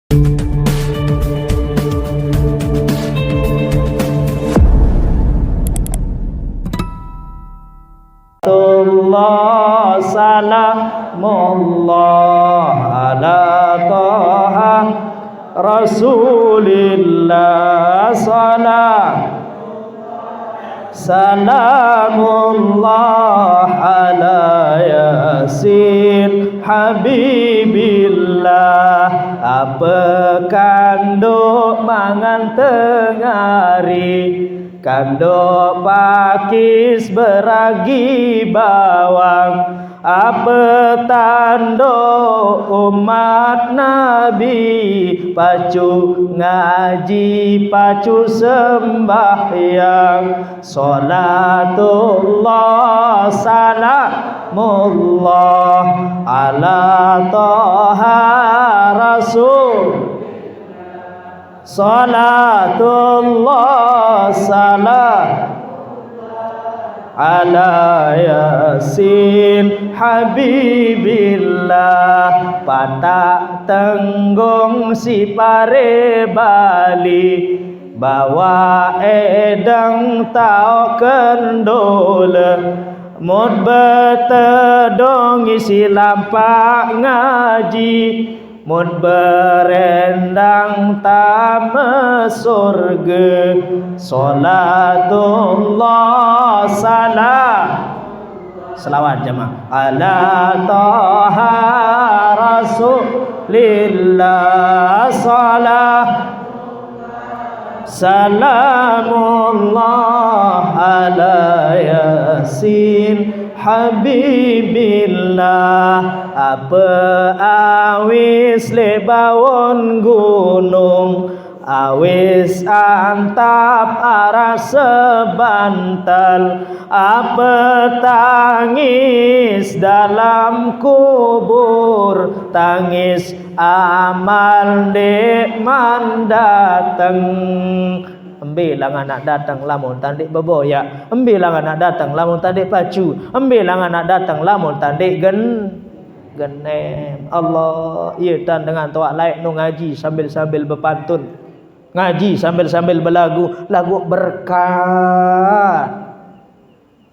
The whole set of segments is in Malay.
Allah salamullah ala Taha Rasulillah salamullah ala Yasin Habibillah. Apa kanduk mangan tengari, kanduk pakis beragi bawang. Apa tanduk umat Nabi, pacu ngaji, pacu sembahyang. Salatullah salamullah ala Taha Rasul. Salatullah salam ala Yasin Habibillah. Patak tenggung si pare Bali, bawa edang tau kendola. Mud betedong isi lampak ngaji, mun berendang tama surga. Salatullah selawat jemaah ala Taha Rasulillah salamullah ala Yasin Habibillah. Apa awis lebawon gunung, awis antap arah sebantal. Apa tangis dalam kubur, tangis amal dekman datang. Embilang anak datang lamun tandik beboyak, embilang anak datang lamun tandik pacu, embilang anak datang lamun tandik genem. Allah iya tan dengan tuak laik nu ngaji sambil-sambil berpantun, ngaji sambil-sambil berlagu, lagu berkah.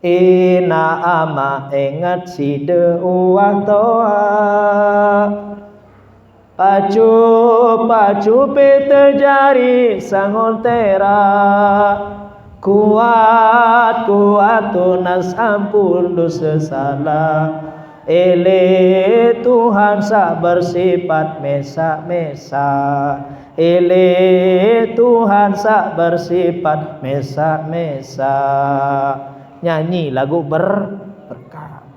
Ina ama ingat si deuah toa, pacu pete jari sangon tera. Kuat tunas ampun dosa salah. Ele Tuhan sak bersifat mesa-mesa, ele Tuhan sak bersifat mesa-mesa. Nyanyi lagu berkah.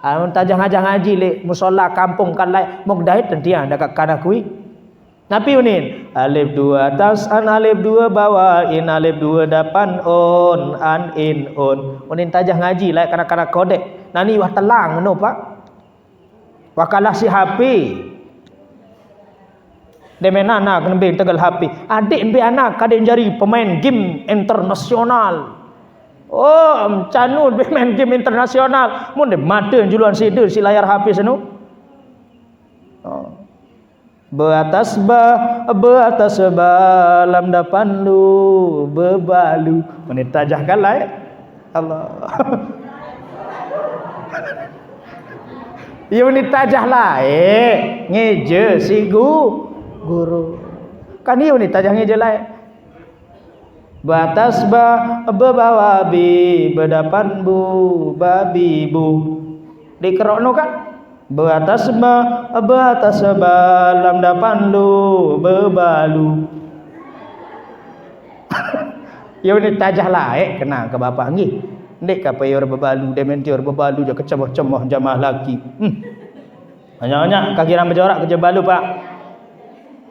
Amun tajang ngaji le musola kampung kan lai mok dait tentia dekat kana kui. Napi unin alif 2 tas an alif 2 bawa in alif 2 dapan on an in on. Unin tajang ngaji lai kana kodek. Nani wah telang no pak. Wakalah si HP. Demenana kena tegal HP. Adik embe anak kadang jari pemain game internasional. Oh, canu main game internasional. Mun de mata juluan sider si layar HP senu. Oh. Beatas ba lam dapan lu bebalu. Mun tajahkan lai. Allah. Ya ni tajah lai. Ngeje si guru. Kan ieu ni tajah ngeje lai. Batas bebawa bi bedapan bu babi bu dikerokno kan batas lam dapan lu bebalu. Ya ni tajah laik kena ke bapak nggih ndek ka payor bebalu dementior bebalu je kecemoh-cemoh jamaah laki. Banyak-banyak kagiran berjorak ke jebalu pak.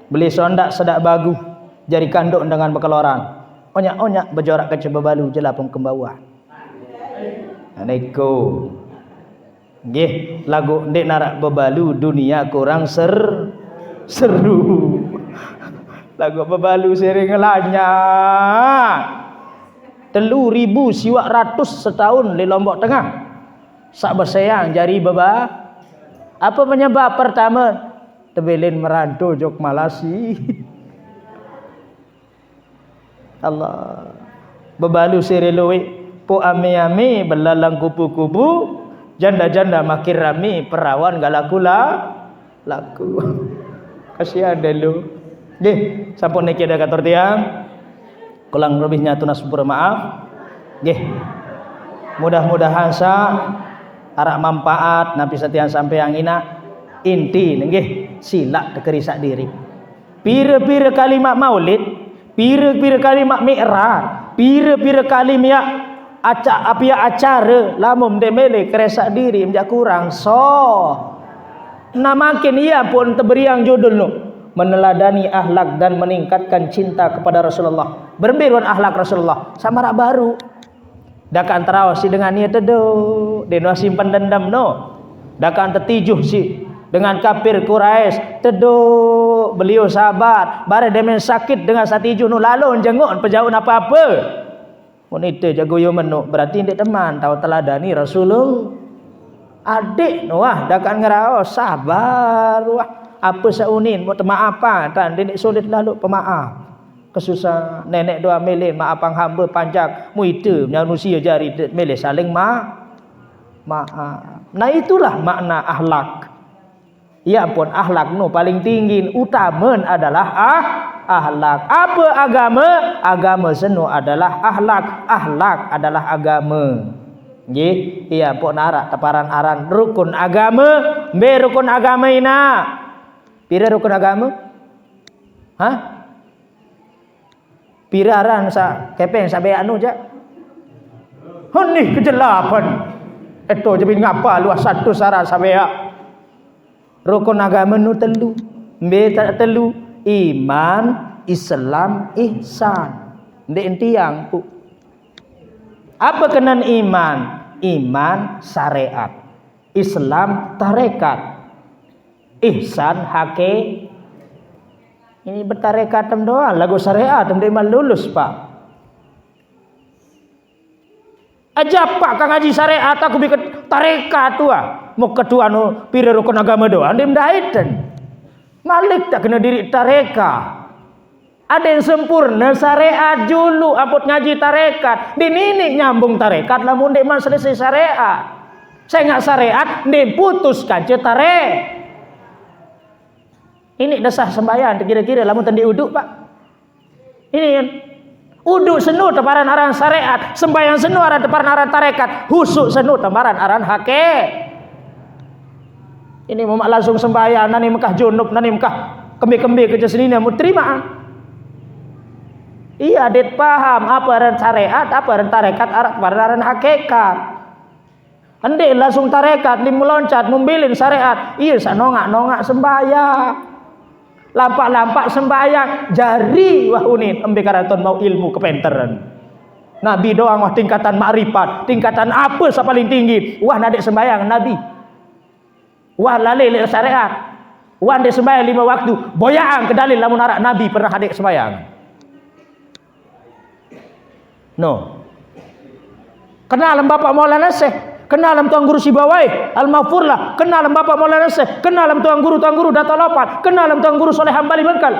Beli sondak sedak bagu jari kanduk dengan bekeloran. Onyak-onyak berjorak ke bebalu jelah pun kembauan. Aneko. Nggih, lagu ndek narak bebalu dunia kurang seru. Lagu bebalu sering ngelanya. 3.000 siwak ratus setahun di Lombok Tengah. Sak bersayang jari beba. Apa penyebab pertama? tebelin merado jok malasi. Allah bebalu sirelowe po ame-ame belalang kupu-kupu janda-janda makin rame perawan gak laku kasihan dulu nggih sampun niki ada katur tiyang kurang lebihnya tunas bermaaf nggih mudah-mudahan sa arak manfaat napi setian sampai yang ina inti nggih sila dekerisak diri pira-pira kalimat maulid pira-pira kalimat mi'raj pira-pira kalimat acara lamun demele keresak diri menjak kurang nah makin ia pun teberiang judul nu meneladani akhlak dan meningkatkan cinta kepada Rasulullah berbiruan akhlak Rasulullah sama rak baru dakan terawasi dengan ia teduh deno simpan dendam no dakan tertijuh si dengan kafir Quraisy teduh beliau sahabat bare demen sakit dengan satijuh nu lalu jenguk pejauh apa-apa mun itu jago yo menu berarti ndik teman tahu teladani Rasulullah adik wah dakan ngeraos sabar wah apa saunin mau maafan dan ndik sulit lalu pemaaf kesusah nenek doa meleh maafang hamba panjang mu itu manusia jari meleh saling maaf nah itulah makna akhlak ya pun akhlak nu paling tinggi utama adalah akhlak apa agama senu adalah akhlak adalah agama nggih iya pun arak teparan aran rukun agama rukun agama ina pira rukun agama pira aran sa kepeng sa be anu ja henih kejelapan eto jadi ngapa luas satu sara sabea rukun agama nu telu tak telu iman Islam ihsan ndek entiang pu apa kenan iman syariat Islam tarekat ihsan hake ini bertarekat doang lagu syariat ndek mal lulus pak aja pak kang ngaji syariat aku bikin tarekat tua mau kedua nu pira rukun agama doang ndek mdaiten malik tak kena diri tareka ada yang sempurna syariat dulu apot ngaji tarekat dinini nyambung tarekat lamun ndek man selesai syariat saya nggak syariat ndek putuskan ce ini desah sembahyang kira-kira lamun tendi uduk pak ini kan uduk senu teparan aran syariat sembahyang senu aran teparan aran tarekat husuk senu teparan aran hake ini mau langsung sembahyang nani Mekah junub nani Mekah kembi-kembi kerja sendiri mau terima iya det paham apa aran syariat apa aran tarekat aran hakikat ande langsung tarekat lim meloncat membilin syariat iya sanongak sembahyang lampak sembahyang jari wah unin embe karaton mau ilmu kepenteran nabi doang wah tingkatan makrifat tingkatan apa sa paling tinggi wah nadek sembahyang nabi wah lalai syariat wah ndek sembahyang 5 waktu boyaan ke dalil lamun arak nabi pernah adek sembahyang no kenal bapak Maulana Syekh kenal tuan guru Sibawai Al-Mafurlah kenal bapak Maulana Syekh kenal tuan guru Dato Lopan kenal tuan guru Soleh Hambali Bengkal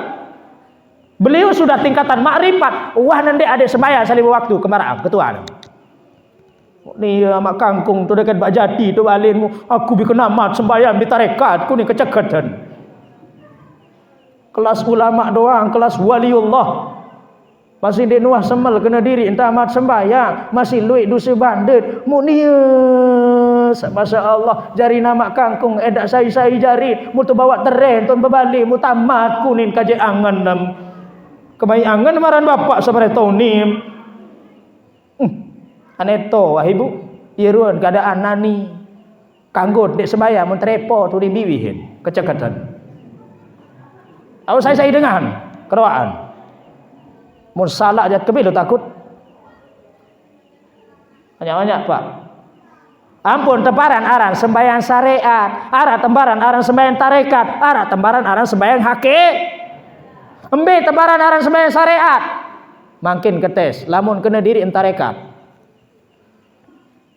beliau sudah tingkatan makrifat wah ndek adek sembahyang 5 waktu kemaraam ketua ni mak kangkung tu dekat Bak Jati tu alinmu aku bikin amat sembahyang di tarekat ku ni kecegatan kelas ulama doang kelas waliullah masih di nuah semel kena diri entah amat sembahyang masih luit dusa bandit mu ni masya Allah jari nama kangkung edak sai jari mu tu bawa teren tu berbalik mu tamat kunin kaje angan nam kemai angan maran bapak sabare tonim aneto wah ibu irun keadaan nani kanggut dek sembahyang mun trepo tu dibiwihin kecekatan au saya dengan keroaan mun salah aja kebelo takut banyak pak ampun tebaran aran sembahyang syariat arah tembaran aran sembahyang tarekat arah tembaran aran sembahyang hake embe tebaran aran sembahyang syariat makin ketes lamun kena diri entarekat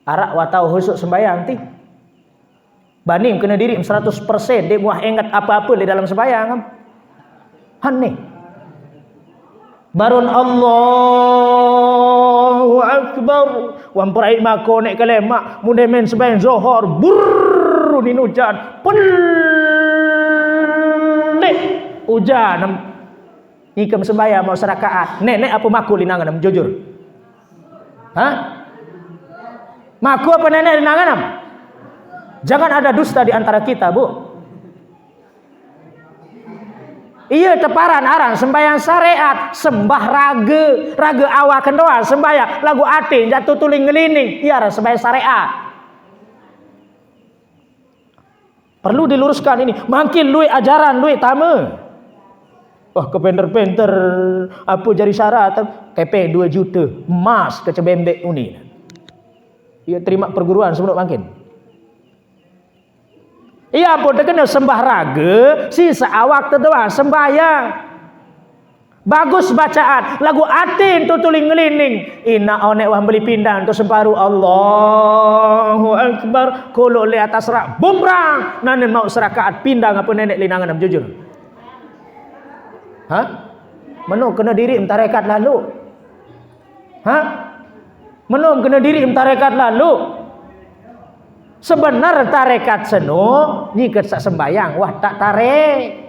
arak watau husuk sembahyang ti Banim kena diri 100%, dia muah ingat apa-apa di dalam sembahyang. Aneh. Barun Allahu Akbar. Wan perai mako nek kelemak mun men sembahyang zuhur burr ni hujan. Pelik hujan. Ikam sembahyang mau serakaat. Nenek apa maku linangan jujur? Hah? Maku apa nenek linangan? Jangan ada dusta di antara kita, Bu. Iya teparan arang sembahyang syariat, sembah raga awak doa sembahyang lagu ati jatuh tuling ngelining, iya sembahyang syariat. Perlu diluruskan ini, makin lui ajaran lui tama. Wah kepenter-penter apa jadi syarat KP 2 juta emas ke cebembek uni. Ia terima perguruan sebelum makin. Ia pun terkena sembah raga, sisa awak terdoa sembahyang. Bagus bacaan, lagu atin tu tuling ngelining. Inna onek wah beli pindang tu separuh Allahu Akbar. Kolo le atas rak bumerang. Nanen mau serakaat pindang apa nenek linangan am jujur. Hah? Menu kena diri tarekat lalu. Hah? Menu kena diri tarekat lalu. Sebenar tarekat seno nyiket sak sembayang wah tak tarik.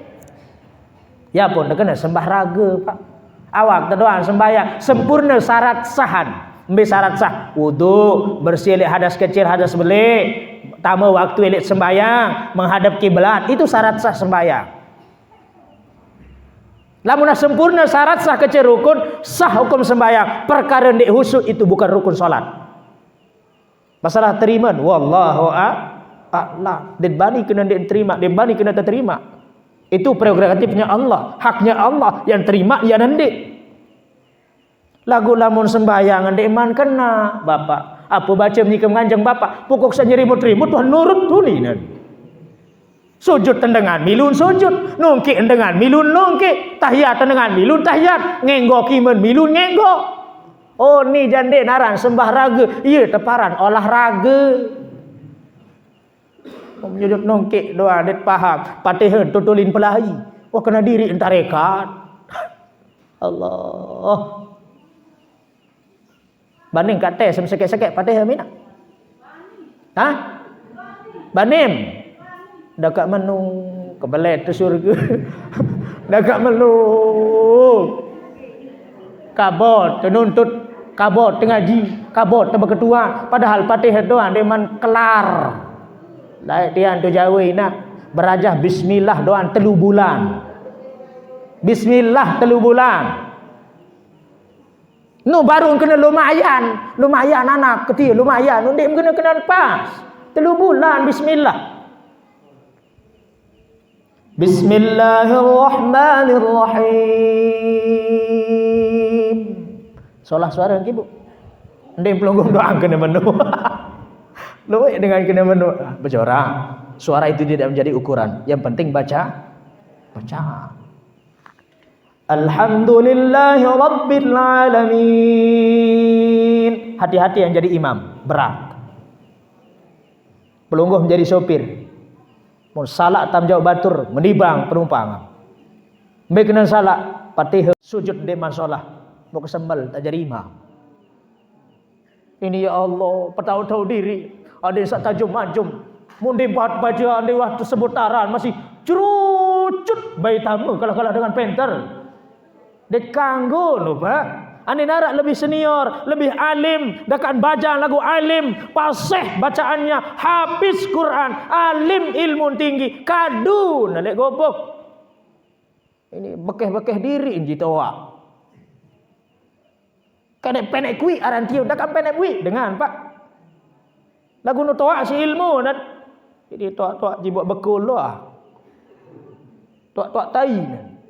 Ya pun kena sembah raga Pak. Awak terdoa sembayang sempurna syarat sahan. Ambil syarat sah wudu, bersih elek hadas kecil hadas belik, tama waktu elek sembayang, menghadap kiblat, itu syarat sah sembayang. Lamun sempurna syarat sah kecil rukun, sah hukum sembayang. Perkara ndek husuk itu bukan rukun salat. Masalah terima, wallahu a'lam. Dibani kena diterima, dibani kena terima. Itu prerogatifnya Allah, haknya Allah. Yang terima dia nanti. Lagu lamun sembahyang ndek man kena, Bapak. Apa baca menikam kanjeng Bapak? Pokok saja rimut-rimut Tuhan nurut tulinan. Sujud tendengan milun sujud, nungki tendengan milun nungki, tahiyat tendengan milun tahiyat, ngenggo kimen milun ngenggo. Oh ni jande naran sembah raga. Iya teparan olahraga. Menyudut nongkik doa det paham. Patihan tutulin pelahi. Oh kena diri entarekat. Allah. Banding kat teh sekek-sekek patihan mina. Hah? Banim. Dekat menu kebelet tu surga. Dekat menu kabot tenuntut kabot tengaji kabot tebak ketua padahal patih doa deman kelar laik tian tu jawa nak berajah bismillah doan 3 bulan bismillah 3 bulan nu baru kena lumayan anak kecil lumayan nu dik kena pas 3 bulan bismillah. Bismillahirrahmanirrahim. Solah suara ki Bu. Ndek pelunggung doa kena menu. Luwih dengan kena menu bercorak. Suara itu tidak menjadi ukuran. Yang penting baca. Alhamdulillahi rabbil alamin. Hati-hati yang jadi imam, berat. Pelungguh menjadi sopir. Mun salak tam jauh batur menibang penumpang. Mbek kena salak patih sujud de masalah. Mau kesembel tak jadi imam. Ini ya Allah, tahu-tahu diri. Ada sak tajum majum. Mun dibuat baca ande waktu sebutaran masih curucut bayi tamu kalau dengan penter. Dek kanggo no Pak. Ane narak lebih senior, lebih alim, dekat bacaan lagu alim, fasih bacaannya, hafiz Quran, alim ilmu tinggi, kadu nalek gobok. Ini bekeh-bekeh diri inji toa. Kadek penek kui aran tiu, dekat penek kui dengan Pak. Lagu nu toa si ilmu dan jadi toa jibuat bekul lah. Toa tai nan.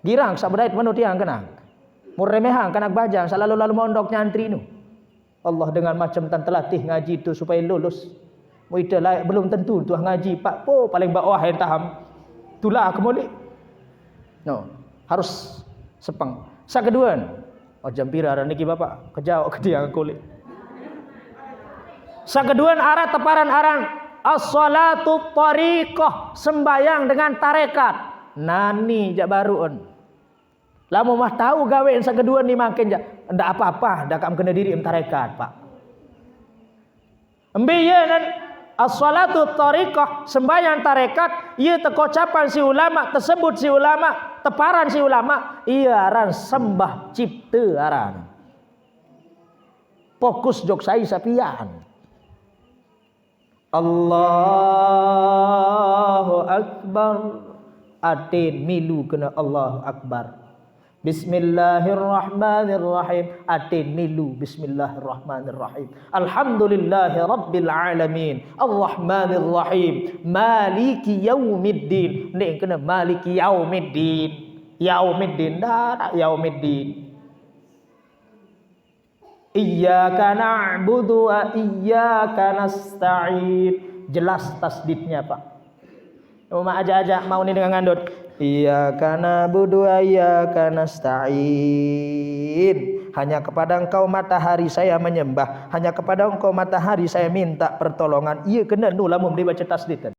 Girang sak bedait manu tiang kenang. Mun remehang kanak bajang selalu mondok nyantri nu. Allah dengan macam tan telatih ngaji tu supaya lulus. Mu ida layak belum tentu tuah ngaji Pak po paling bawah yang taham. Tulah kemudian. No, harus sepeng. Sak keduan. Oh jam pira niki Bapak kejauh ke tiang kulit. Sakeduan arah teparan aran as-salatu tariqah, sembayang dengan tarekat. Nani jak baruun. Lamu mah tahu gawe sakeduan ni makin jak ndak apa-apa, ndak kam kena diri tarekat, Pak. Embiyeun as-salatu tariqah, sembayang tarekat, ieu tekocapan si ulama, tersebut si ulama, teparan si ulama, iya aran sembah cipta aran. Fokus jok sai sapian. Allahu Akbar, atin milu kena Allahu Akbar. Bismillahirrahmanirrahim, atin milu bismillahirrahmanirrahim. Alhamdulillahi rabbil alamin, arrahmanirrahim, maliki yaumiddin. Nek kena maliki yaumiddin. Yaumiddin dah yaumiddin. Iyyaka na'budu wa iyyaka nasta'in. Jelas tasdidnya, Pak. Mau aja mau ni dengan ngandut. Iyyaka na'budu wa iyyaka nasta'in. Hanya kepada Engkau matahari saya menyembah, hanya kepada Engkau matahari saya minta pertolongan. Iya kena nu lamun dibaca tasdid.